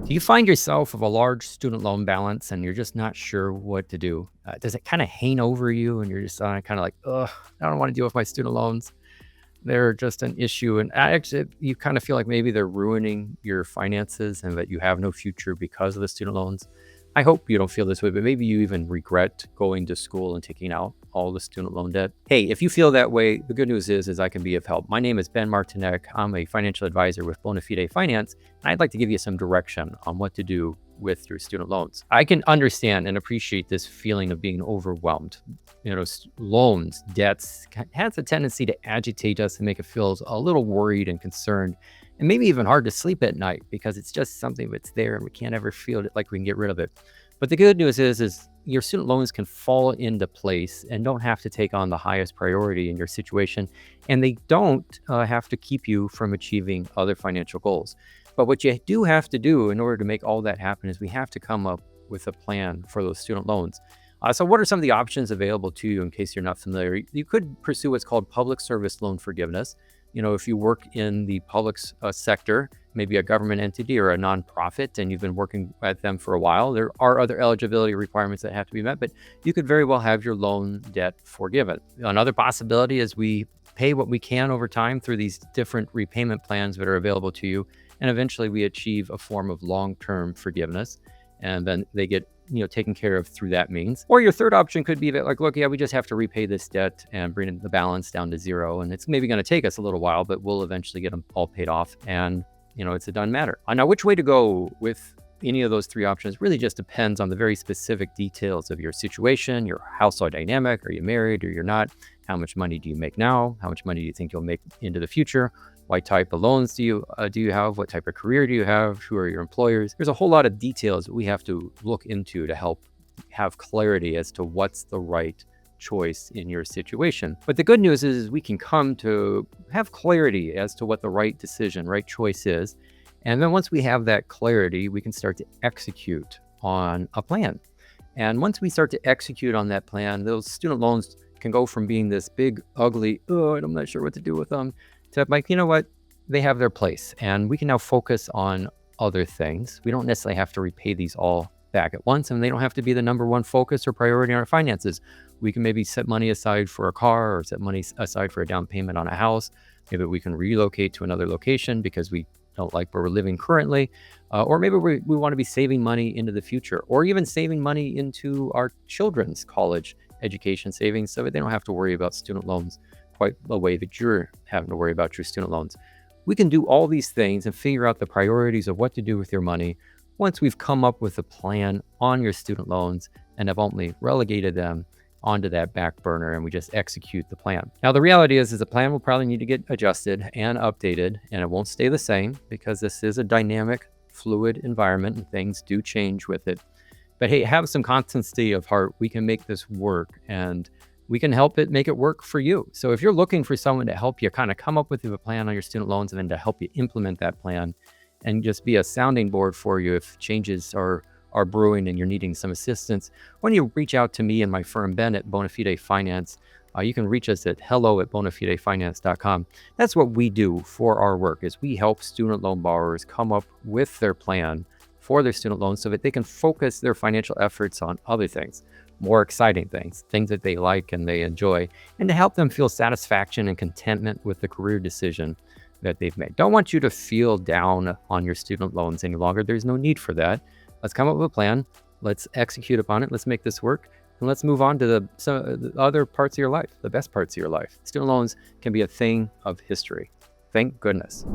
Do you find yourself with a large student loan balance and you're just not sure what to do? Does it kind of hang over you and you're just kind of like, ugh, I don't want to deal with my student loans? They're just an issue. And actually, you kind of feel like maybe they're ruining your finances and that you have no future because of the student loans. I hope you don't feel this way, but maybe you even regret going to school and taking out all the student loan debt. Hey, if you feel that way, the good news is I can be of help. My name is Ben Martinek. I'm a financial advisor with Bona Fide Finance, and I'd like to give you some direction on what to do with your student loans. I can understand and appreciate this feeling of being overwhelmed. Loans, debts has a tendency to agitate us and make us feel a little worried and concerned, and maybe even hard to sleep at night because it's just something that's there and we can't ever feel it like we can get rid of it. But the good news is your student loans can fall into place and don't have to take on the highest priority in your situation, and they don't have to keep you from achieving other financial goals. But what you do have to do in order to make all that happen is we have to come up with a plan for those student loans. So what are some of the options available to you in case you're not familiar? You could pursue what's called public service loan forgiveness. If you work in the public sector, maybe a government entity or a nonprofit, and you've been working at them for a while, there are other eligibility requirements that have to be met, but you could very well have your loan debt forgiven. Another possibility is we pay what we can over time through these different repayment plans that are available to you, and eventually we achieve a form of long-term forgiveness, and then they get taken care of through that means. Or your third option could be that, like, look, yeah, we just have to repay this debt and bring the balance down to zero, and it's maybe going to take us a little while, but we'll eventually get them all paid off, and it's a done matter. Now, which way to go with any of those three options really just depends on the very specific details of your situation, your household dynamic. Are you married or you're not? How much money do you make now? How much money do you think you'll make into the future? What type of loans do you have? What type of career do you have? Who are your employers? There's a whole lot of details that we have to look into to help have clarity as to what's the right choice in your situation. But the good news is we can come to have clarity as to what the right decision, right choice is. And then once we have that clarity, we can start to execute on a plan. And once we start to execute on that plan, those student loans can go from being this big, ugly, oh, I'm not sure what to do with them, to like, you know what, they have their place. And we can now focus on other things. We don't necessarily have to repay these all back at once, and they don't have to be the number one focus or priority in our finances. We can maybe set money aside for a car or set money aside for a down payment on a house. Maybe we can relocate to another location because we don't like where we're living currently. Or maybe we want to be saving money into the future, or even saving money into our children's college education savings so that they don't have to worry about student loans quite the way that you're having to worry about your student loans. We can do all these things and figure out the priorities of what to do with your money once we've come up with a plan on your student loans and have only relegated them onto that back burner and we just execute the plan. Now, the reality is the plan will probably need to get adjusted and updated, and it won't stay the same because this is a dynamic, fluid environment and things do change with it. But hey, have some constancy of heart. We can make this work, and we can help it make it work for you. So if you're looking for someone to help you kind of come up with a plan on your student loans and then to help you implement that plan and just be a sounding board for you if changes are brewing and you're needing some assistance, when you reach out to me and my firm, Ben, at Bona Fide Finance, you can reach us at hello@bonafidefinance.com. That's what we do for our work, is we help student loan borrowers come up with their plan for their student loans so that they can focus their financial efforts on other things, more exciting things that they like and they enjoy, and to help them feel satisfaction and contentment with the career decision that they've made. Don't want you to feel down on your student loans any longer. There's no need for that. Let's come up with a plan. Let's execute upon it. Let's make this work. And let's move on to the other parts of your life, the best parts of your life. Student loans can be a thing of history. Thank goodness.